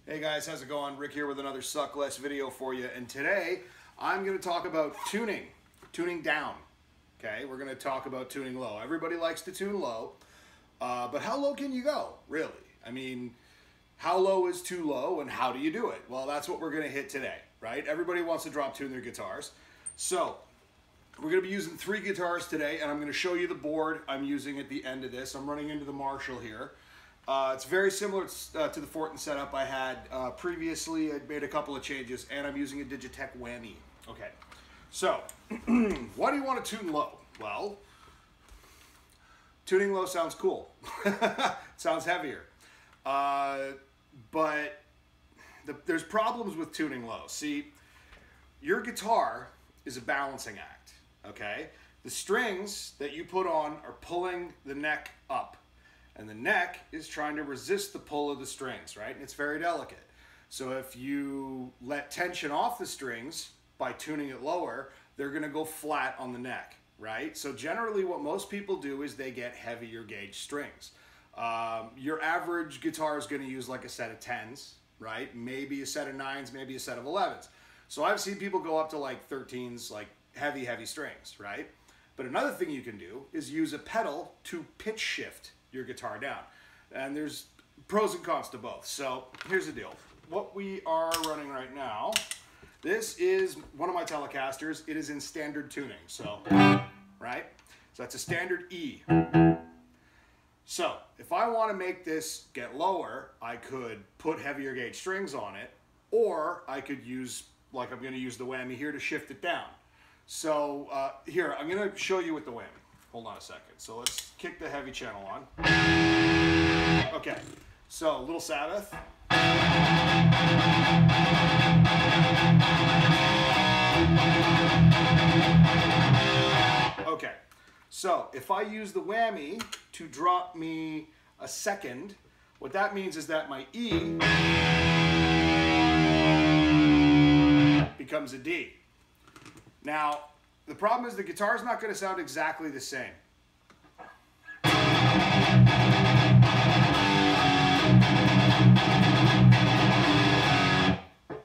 Hey guys, how's it going? Rick here with another Suck Less video for you, and today I'm going to talk about tuning down. Okay, we're going to talk about tuning low. Everybody likes to tune low, but how low can you go, really? I mean, how low is too low, and how do you do it? Well, that's what we're going to hit today, right? Everybody wants to drop tune their guitars, so we're going to be using 3 guitars today, and I'm going to show you the board I'm using at the end of this. I'm running into the Marshall here. It's very similar to the Fortin setup I had previously. I'd made a couple of changes, and I'm using a Digitech whammy. Okay, so why do you want to tune low? Well, tuning low sounds cool. Sounds heavier. But there's problems with tuning low. See, your guitar is a balancing act, okay? The strings that you put on are pulling the neck up. And the neck is trying to resist the pull of the strings, right? And it's very delicate. So if you let tension off the strings by tuning it lower, they're gonna go flat on the neck, right? So generally what most people do is they get heavier gauge strings. Your average guitar is gonna use like a set of 10s, right? Maybe a set of 9s, maybe a set of 11s. So I've seen people go up to like 13s, like heavy strings, right? But another thing you can do is use a pedal to pitch shift your guitar down. And there's pros and cons to both. So here's the deal. What we are running right now, this is one of my Telecasters. It is in standard tuning, so, right? So that's a standard E. So if I want to make this get lower, I could put heavier gauge strings on it, or I could use, like I'm going to use the whammy here to shift it down. So here, I'm going to show you with the whammy. Hold on a second. So let's kick the heavy channel on. Okay, so a little Sabbath. Okay, so if I use the whammy to drop me a second, what that means is that my E becomes a D. Now, the problem is the guitar is not going to sound exactly the same.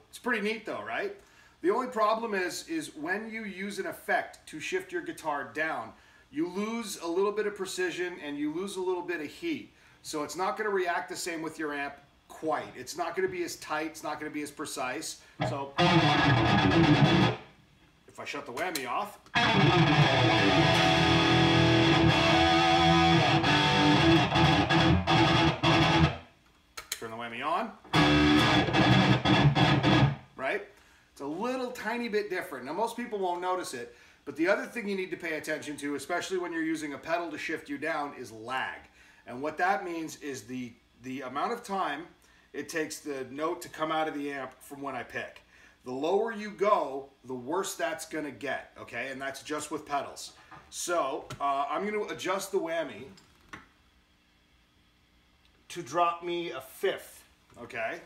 It's pretty neat though, right? The only problem is when you use an effect to shift your guitar down, you lose a little bit of precision and you lose a little bit of heat. So it's not going to react the same with your amp quite. It's not going to be as tight, it's not going to be as precise. So if I shut the whammy off, turn the whammy on, right? It's a little tiny bit different. Now most people won't notice it, but the other thing you need to pay attention to, especially when you're using a pedal to shift you down, is lag. And what that means is the amount of time it takes the note to come out of the amp from when I pick. The lower you go, the worse that's gonna get, okay? And that's just with pedals. So I'm gonna adjust the whammy to drop me a 5th, okay?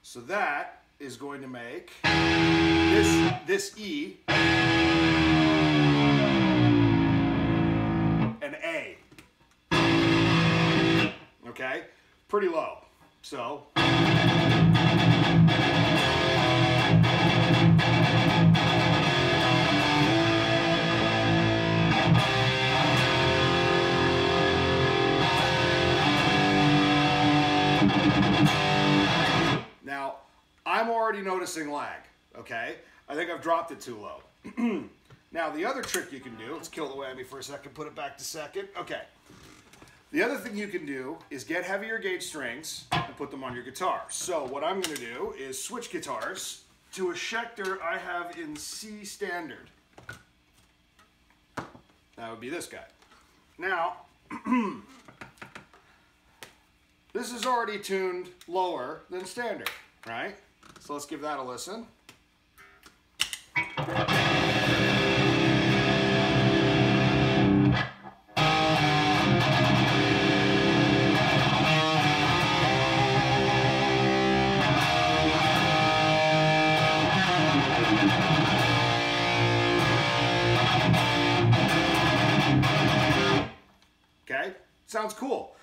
So that is going to make this E an A, okay? Pretty low, so. Now, I'm already noticing lag, okay? I think I've dropped it too low. Now, the other trick you can do, let's kill the whammy for a second, put it back to second. Okay. The other thing you can do is get heavier gauge strings and put them on your guitar. So what I'm going to do is switch guitars to a Schecter I have in C standard. That would be this guy. Now, this is already tuned lower than standard, right? So let's give that a listen. Okay, sounds cool.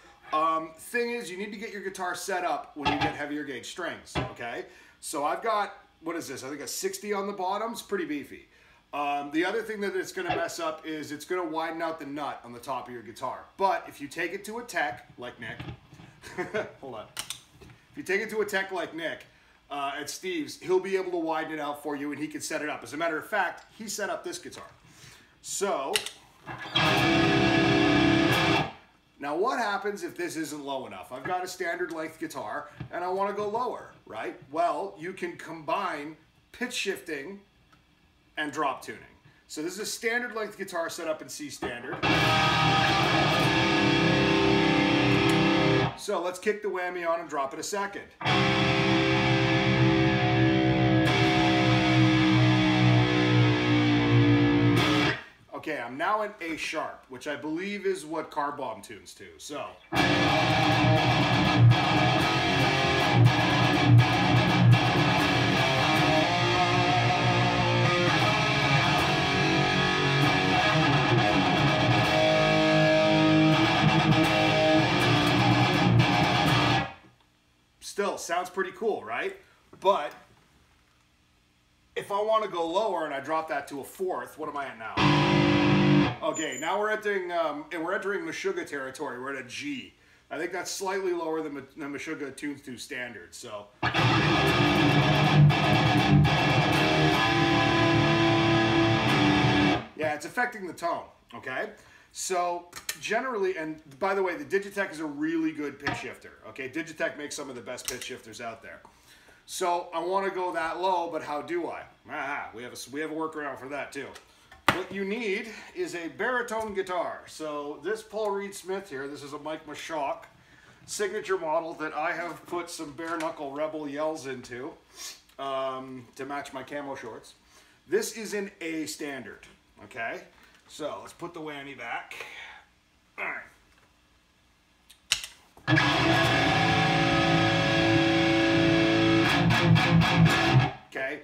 Thing is, you need to get your guitar set up when you get heavier gauge strings, okay? So I've got, what is this? I think a 60 on the bottom. It's pretty beefy. The other thing that it's going to mess up is it's going to widen out the nut on the top of your guitar. But if you take it to a tech, like Nick, hold on. If you take it to a tech like Nick at Steve's, he'll be able to widen it out for you and he can set it up. As a matter of fact, he set up this guitar. So, now what happens if this isn't low enough? I've got a standard length guitar and I want to go lower, right? Well, you can combine pitch shifting and drop tuning. So this is a standard length guitar set up in C standard. So let's kick the whammy on and drop it a second. Okay, I'm now in A sharp, which I believe is what Car Bomb tunes to. So. Still, sounds pretty cool, right? But if I want to go lower and I drop that to a fourth, what am I at now? Okay, now we're entering Meshugga territory. We're at a G. I think that's slightly lower than Meshugga tunes to standard. So. Yeah, it's affecting the tone. Okay. So generally, and by the way, the Digitech is a really good pitch shifter. Okay, Digitech makes some of the best pitch shifters out there. So I want to go that low, but how do I? We have a workaround for that too. What you need is a baritone guitar. So this Paul Reed Smith here, this is a Mike Meshugga signature model that I have put some bare knuckle rebel yells into to match my camo shorts. This is an A standard. Okay. So let's put the whammy back. All right. Okay.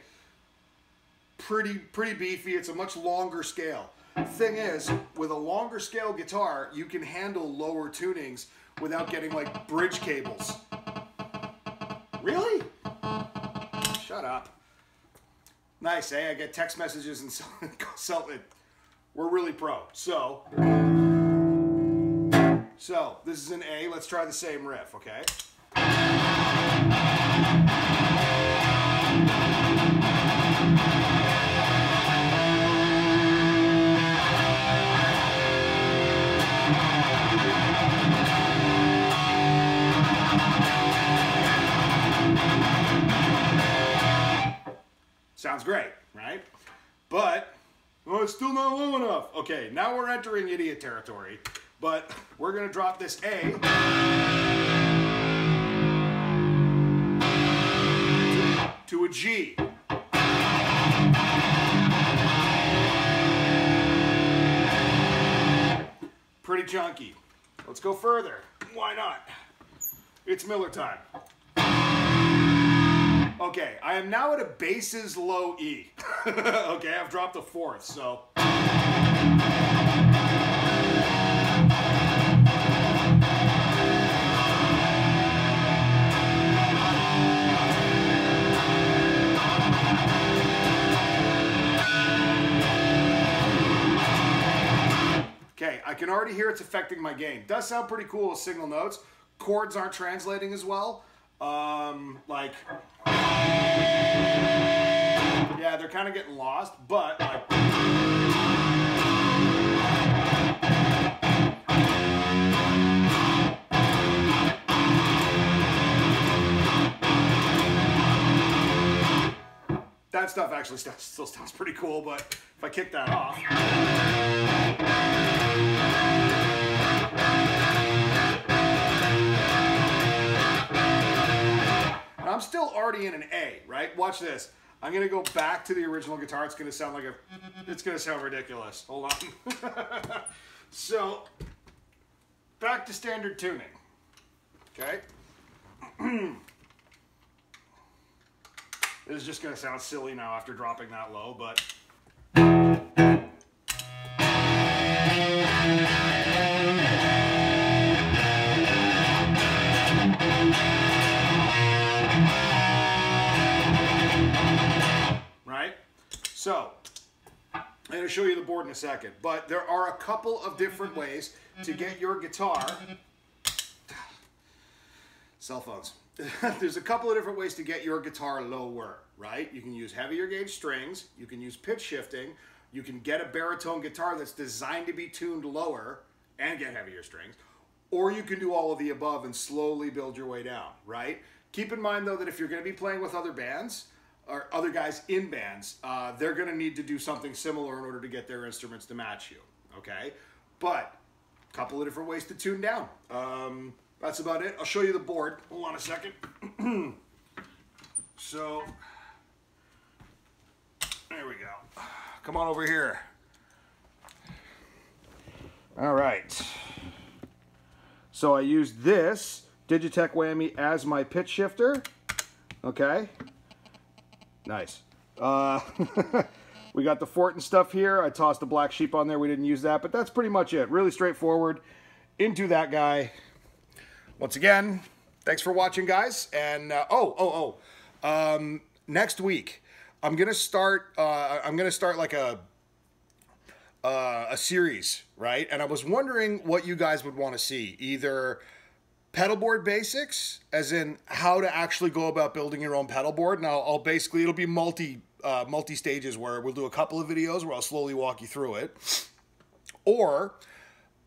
Pretty beefy. It's a much longer scale. Thing is, with a longer scale guitar, you can handle lower tunings without getting like bridge cables. Really? Shut up. Nice, eh? I get text messages and sell it. We're really pro. So this is an A. Let's try the same riff, okay? Sounds great, right? But oh, it's still not low enough. Okay, now we're entering idiot territory, but we're gonna drop this A to a G. Pretty chunky. Let's go further. Why not? It's Miller time. Okay, I am now at a basses low E. Okay, I've dropped a fourth, so. Okay, I can already hear it's affecting my gain. Does sound pretty cool with single notes. Chords aren't translating as well. Like, yeah, they're kind of getting lost, but like, that stuff actually still sounds pretty cool, but if I kick that off. I'm still already in an A, right? Watch this. I'm gonna go back to the original guitar. It's gonna sound ridiculous. Hold on. So, back to standard tuning. Okay. This is just gonna sound silly now after dropping that low, but. So, I'm going to show you the board in a second, but there are a couple of different ways to get your guitar... Cell phones. There's a couple of different ways to get your guitar lower, right? You can use heavier gauge strings, you can use pitch shifting, you can get a baritone guitar that's designed to be tuned lower and get heavier strings, or you can do all of the above and slowly build your way down, right? Keep in mind though that if you're going to be playing with other bands, or other guys in bands, they're going to need to do something similar in order to get their instruments to match you, okay? But a couple of different ways to tune down. That's about it. I'll show you the board. Hold on a second. So, there we go. Come on over here. All right. So I used this Digitech Whammy as my pitch shifter. Okay. Nice. We got the Fortin stuff here. I tossed the Black Sheep on there. We didn't use that, but that's pretty much it. Really straightforward. Into that guy. Once again, thanks for watching, guys. And next week I'm gonna start like a series, right? And I was wondering what you guys would want to see. Either pedalboard basics, as in how to actually go about building your own pedalboard. Now, it'll be multi stages where we'll do a couple of videos where I'll slowly walk you through it, or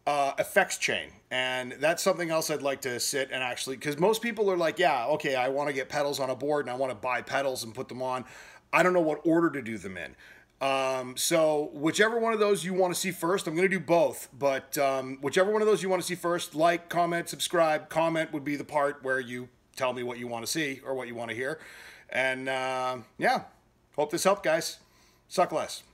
effects chain. And that's something else I'd like to sit and actually, because most people are like, yeah, okay, I want to get pedals on a board and I want to buy pedals and put them on. I don't know what order to do them in. So whichever one of those you want to see first, I'm going to do both, but whichever one of those you want to see first, like, comment, subscribe. Comment would be the part where you tell me what you want to see or what you want to hear. And yeah, hope this helped, guys. Suck less.